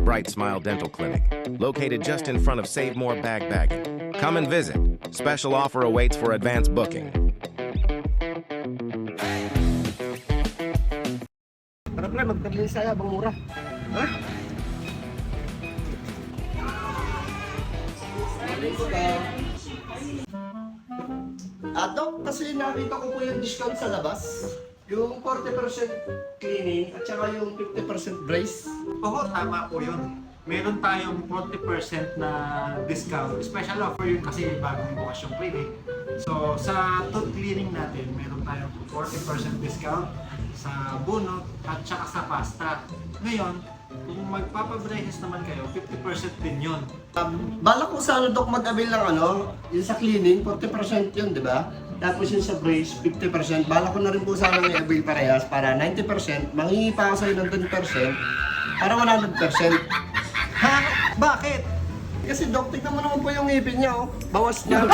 Bright Smile Dental Clinic, located just in front of Save More Bag Bagging. Come and visit. Special offer awaits for advance booking. Tara pre, magpabilis tayo habang mura. Ha? Dok, kasi nakita ko po yung discount sa labas. Yung 40% cleaning at saka yung 50% brace. Oo, tama po yun. Meron tayong 40% na discount. Special offer yun kasi bagong bukas yung clinic. So, sa tooth cleaning natin, meron tayong 40% discount sa bunot at saka sa pasta. Ngayon, kung magpapabraces naman kayo, 50% din yun. Balak ko sana Dok mag-avail ng yung sa cleaning, 40% yun, di ba? Tapos yung sa brace, 50%. Balak ko na rin po sana i-avail parehas para 90%. Manghingi pa ako sa'yo ng 10% para 100%. Ha? Bakit? Kasi Dok, tignan mo naman po yung ngipin niya, oh. Bawas na.